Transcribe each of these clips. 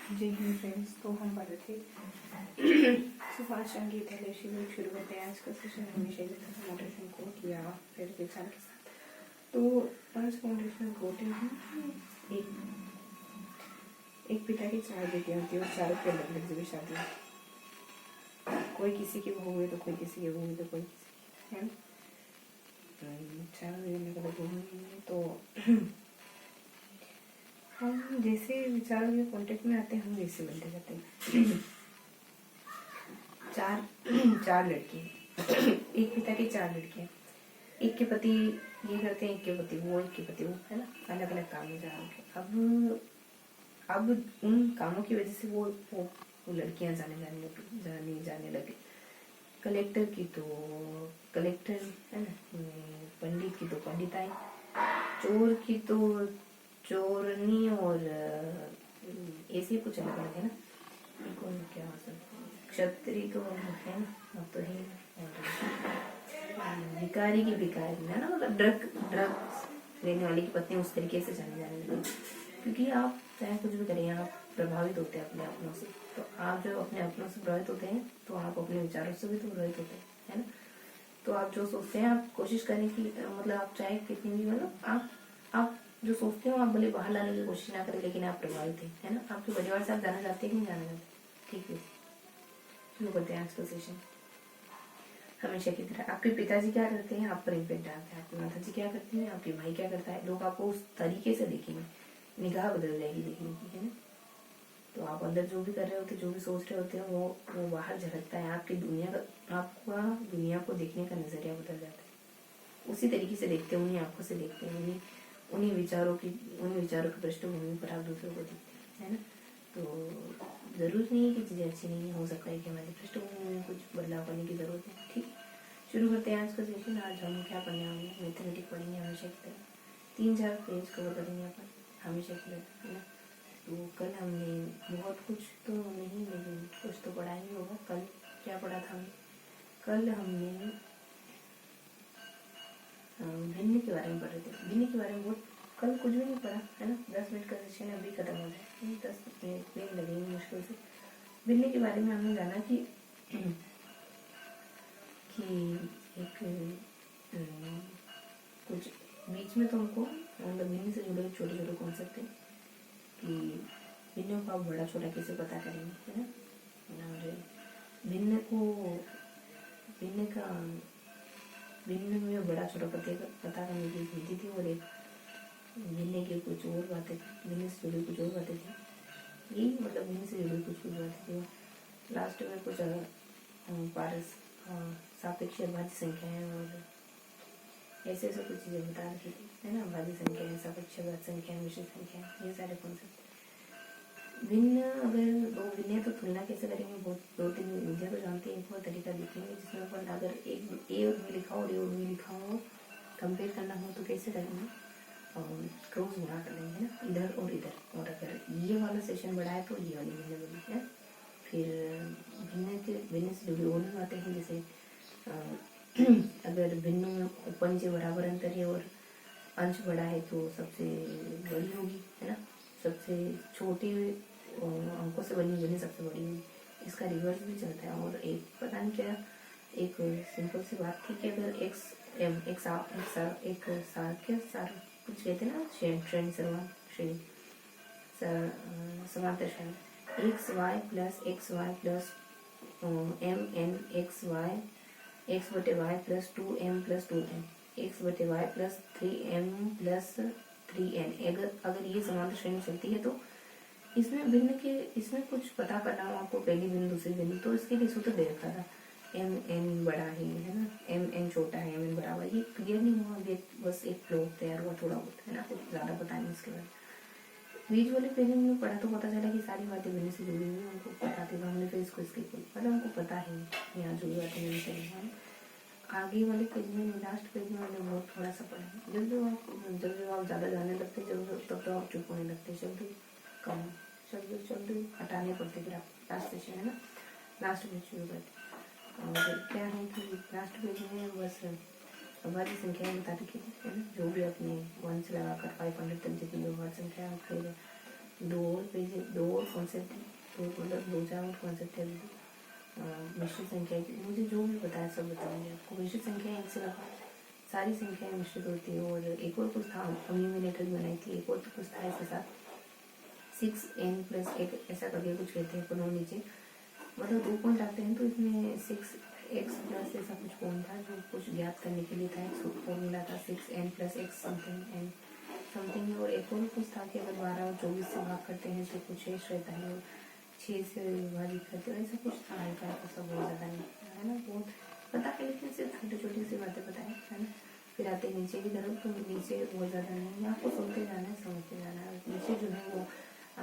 जय हिंद फ्रेंड्स। तो हम पढ़ रहे थे सुभाष चंद्र हितैषी लोग शुरू होते हैं आज का सेशन हमेशा की तरह मोटिवेशन कोट या फिर विचार के साथ। तो आज मोटिवेशनल कोट है एक पिता की 4 बेटियां होती है और चारों की अलग अलग जगह शादी है। कोई किसी की बहू है तो कोई किसी की बहू है तो कोई किसी की है। चारों अलग अलग बहू है तो हम जैसे विचारों के कांटेक्ट में आते हैं हम वैसे बनते जाते हैं। चार लड़के एक पिता की 4 लड़कियां। एक के पति ये करते हैं, एक के पति वो, एक के पति वो, है ना, अलग अलग काम में जा रहे हैं। अब उन कामों की वजह से वो लड़कियां जाने लगे। कलेक्टर की तो कलेक्टर है ना, पंडित की तो पंडिताई, चोर की तो चोरनी और ऐसे कुछ अलग अलग है ना। कौन क्या हो सकता है, क्षत्रिय तो है ना, अब तो है, और भिखारी की भिखारी है ना, मतलब ड्रग लेने वाली की पत्नी उस तरीके से जाने लगी। क्योंकि आप चाहे कुछ भी करें, आप प्रभावित होते हैं अपने अपनों से। तो आप जब अपने अपनों से प्रभावित होते हैं तो आप अपने विचारों से भी तो प्रभावित होते हैं, है ना। तो आप जो सोचते हैं आप कोशिश करें कि मतलब आप चाहे कितनी भी, मतलब आप जो सोचते हो आप भले बाहर लाने की कोशिश ना करें, लेकिन आप प्रभावित हैं, है ना। आपके परिवार से आप जाना चाहते हैं कि नहीं जाना चाहते। ठीक है, शुरू करते हैं आज का सेशन। हमेशा की तरह आपके पिताजी क्या करते हैं, आप पर इम्पेक्ट डालते हैं। आपकी माता जी क्या करती हैं, आपके भाई क्या करता है। लोग आपको उस तरीके से देखेंगे, निगाह बदल जाएगी देखने की, है ना। तो आप अंदर जो भी कर रहे होते, जो भी सोच रहे होते हैं, वो बाहर झलकता है। आपकी आपका दुनिया को देखने का नजरिया बदल जाता है। उसी तरीके से देखते हैं, उन्हीं आंखों से देखते हैं, उन्हीं विचारों की पृष्ठभूमि पर आप दूसरों को देखते हैं, है ना। तो जरूरत नहीं है कि चीज़ें अच्छी नहीं हो सकता है कि हमारी पृष्ठभूमि में कुछ बदलाव करने की जरूरत है। ठीक, शुरू करते हैं आज का सेशन। आज हम क्या पढ़ने वाले हैं, मैथमेटिक पढ़ेंगे हमेशा की तरह। 3-4 पेज कवर करेंगे अपन हमेशा की तरह, है ना। तो कल हमने बहुत कुछ तो नहीं, लेकिन कुछ तो पढ़ा ही होगा। कल क्या पढ़ा था हमने? कल हमने भिन्न के बारे में पढ़ रहे थे। भिन्न के बारे में बहुत कल कुछ भी नहीं पढ़ा, है ना। 10 मिनट का सेशन अभी खत्म हो जाए, 10 मिनट नहीं लगेंगे मुश्किल से। भिन्न के बारे में हमने जाना कि एक कुछ बीच में तुमको मतलब भिन्न से जुड़े छोटे छोटे कॉन्सेप्ट है कि भिन्न को आप बड़ा छोटा कैसे पता करेंगे, है ना। और भिन्न में बड़ा छोटा पता करने की विधि थी, और एक भिन्न की कुछ और बातें, भिन्न से जुड़ी कुछ और बातें थी। यही मतलब भिन्न से जुड़ी कुछ बातें थी। लास्ट में कुछ पारस सापेक्ष भाज्य संख्या है और ऐसे कुछ चीज़ें बता रखी थी, है ना। भाज्य संख्या है, सापेक्ष भाज्य संख्या, मिश्रित संख्या, ये सारे कॉन्सेप्ट। भिन्न, अगर 2 भिन्न है तो तुलना कैसे करेंगे, बहुत 2-3 विधियाँ तो जानते हैं। एक और तरीका देखेंगे जिसमें अपन अगर एक ए और बी लिखा हो और ए और बी लिखा हो, कंपेयर करना हो तो कैसे करेंगे, और क्रॉस गुणा कर लेंगे ना, इधर और इधर। और अगर ये वाला सेशन बढ़ा है तो ये वाली भिन्न बनी है। फिर भिन्न से जुड़ी और भी बातें हैं, जैसे अगर भिन्न में उपज बराबर अंतर है और अंश बड़ा है तो सबसे बड़ी होगी, है ना। सबसे छोटी अंकों से बनी भिन्न सबसे बड़ी होगी। इसका रिवर्स भी चलता है। और एक पता नहीं क्या, एक सिंपल सी बात थी कि अगर एक सार कुछ कहते ना, श्रेणी समांतर श्रेणी, x y plus m n x y x बटे y plus 2m plus 2n x बटे y plus 3m plus 3n। अगर ये समांतर श्रेणी चलती है तो इसमें कुछ पता करना हो आपको, पहली भिन्न दूसरी भिन्न, तो इसके लिए सूत्र दे रखा था एम एन बड़ा है ना, एम एन छोटा है, एम एन बराबर। ये क्लियर नहीं हुआ, बस एक फ्लो तैयार हुआ थोड़ा बहुत, है ना, कुछ ज़्यादा पता नहीं इसके बाद। बीच वाले पेज में पढ़ा तो पता चला कि सारी बातें भिन्न से जुड़ी हुई हमको पता थी, तो हमने फिर इसको स्किप किया, मतलब हमको पता है यहाँ जुड़ी बातें नहीं चली। आगे वाले पेज में, लास्ट पेज में हमने बहुत थोड़ा सा पढ़ा। जब आप ज़्यादा जाने लगते तब तो आप चुप होने लगते, शब्द हटाने पड़ते फिर आप लास्ट सेशन, है ना। लास्ट पेज शुरू करते और क्या है कि लास्ट पेज में बस भाज्य संख्याएं बता रखी थी, है ना। जो भी अपने 1 से लगाकर 500 तक जितनी भाज्य संख्या, फिर दो और पेज, दो और कॉन्सेप्ट है, तो मतलब 2-4 और कॉन्सेप्ट है। मिश्रित संख्या की मुझे जो भी बताया सब बताऊंगी आपको। मिश्रित संख्या एक से लगा सारी संख्याएं मिश्रित होती है। और एक और कुछ था, अभी मैंने ट्रिक बनाई थी, एक और तो कुछ था इसके साथ 6n+1 ऐसा करके कुछ कहते हैं पुनः नीचे, मतलब 2 पॉइंट आते हैं तो इसमें 6x+ ऐसा कुछ पॉइंट था जो कुछ ज्ञात करने के लिए था। एक फॉर्मूला था 6n+x समथिंग। और एक और कुछ था कि अगर 12 और 24 से भाग करते हैं तो कुछ शेष रहता है, और 6 से विभाजित करते हैं, ऐसा कुछ था। हल्का हल्का सब बहुत ज़्यादा नहीं है ना, बहुत पता है, लेकिन सिर्फ छोटी छोटी सी बातें बताएं है ना। फिर आते हैं नीचे की तरफ, तो नीचे बहुत ज़्यादा नहीं है, आपको सुनते जाना है, समझते जाना है। नीचे जो है वो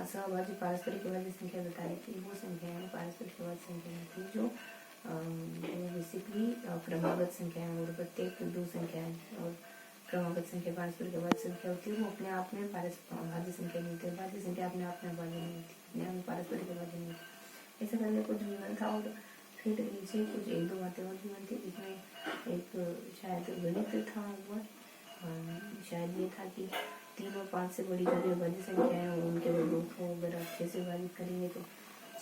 सहभाजी पारस्परिक अभाज्य संख्या बता रही थी, वो संख्या है पारस्परिक अभाज्य संख्या में थी जो बेसिकली क्रमागत संख्या है, और प्रत्येक 2 संख्याएं और क्रमागत संख्या पारस्परिक अभाज्य संख्या होती है, वो अपने आप में अभाज्य संख्या नहीं होती है। अभाज्य संख्या अपने आप में अभाज्य नहीं होती, अपने आप में पारस्परिक अभाज्य नहीं होती। ऐसा करके कुछ जीवन था। और फिर नीचे कुछ 1-2 बातें और जीवन थी, जिसमें एक शायद गणित था ऊपर, शायद ये था कि 3 और 5 से बड़ी जो भी अभाज्य संख्या है और उनके वर्गों को अगर आप 6 से विभाजित करेंगे तो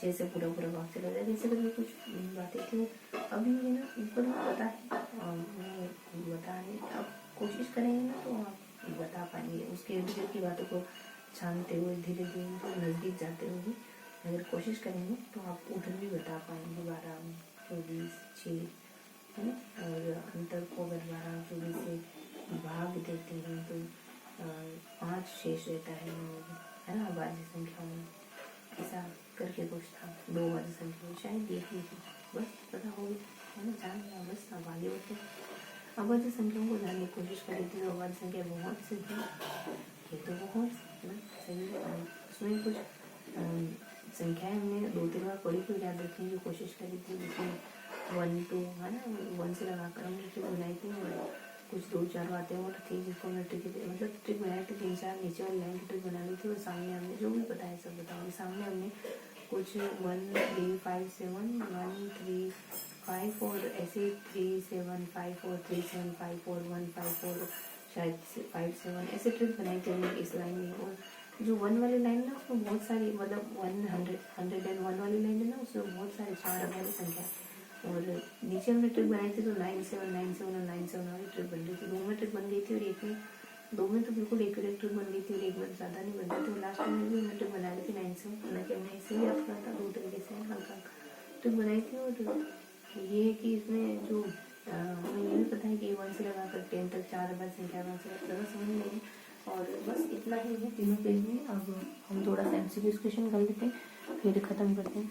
6 से पूरा पूरा भाग चला जाएगा। जैसे करके कुछ बातें थी। अभी मुझे ना ऊपर पता है, मैं बताने अब कोशिश करेंगे ना तो आप बता पाएंगे। उसके इर्द गिर्द की बातों को छानते हुए धीरे धीरे नज़दीक जाते हुए अगर कोशिश करेंगे तो आप उधर भी बता पाएंगे। 12, 24, 6 है ना। और अंतर को अगर 12, 24 से भाग देते हैं तो 5 शेष रहता है ना अभाज्य संख्या में। ऐसा करके कुछ था 2 अभाज्य संख्या, शायद ये थी। बस पता हो गया है ना, जान लिया। बस अब आगे होते अभाज्य संख्याओं को जानने की कोशिश करी थी। अभाज्य संख्या बहुत से थे, ये तो बहुत सही है। उसमें कुछ संख्याएं हमने 2-3 बार पढ़ी तो याद रखने की कोशिश करी थी, जिसमें 1, 2 है ना, 1 से लगाकर हमने ट्रिक बनाई थी। और कुछ 2-4 बातें और थी जिसको हमने ट्रिक बनाई थी। 3-4 नीचे वाली लाइन की ट्रिक बना ली थी। और सामने हमने जो भी बताया सब बताऊंगी। सामने हमने कुछ 1, 3, 5, 7, 1, 3, 5 और ऐसे 3, 7, 5 और 3, 7, 5 और 1, 5 और शायद 5, 7 ऐसे ट्रिक बनाई थी इस लाइन में। और जो 1 वाली लाइन ना, उसमें बहुत सारी, मतलब 101 वाली लाइन है ना, उसमें बहुत सारे 4 वाली संख्या। और नीचे हमने ट्रिक बनाई थी तो 9, 7, 9, 7 और 9, 7 वाली ट्रिक बन रही थी। 2 में ट्रिक बन गई थी और एक में, 2 में तो बिल्कुल एक्यूरेट ट्रिक बन गई थी और एक में ज़्यादा नहीं बन रही थी। लास्ट में भी हमने ट्रिक बना ली थी 9 से। मैंने इसे भी याद करा था 2 तरीके से हल्का ट्रिक बनाई थी। और ये है कि इसमें जो हमें ये भी पता है कि 1 से लगाकर 10 तक 4 अभाज्य संख्या ज़्यादा समझ नहीं। और बस इतना ही है तीनों पेज में। अब हम थोड़ा सा MCQ क्वेश्चन कर लेते हैं, फिर ख़त्म करते हैं।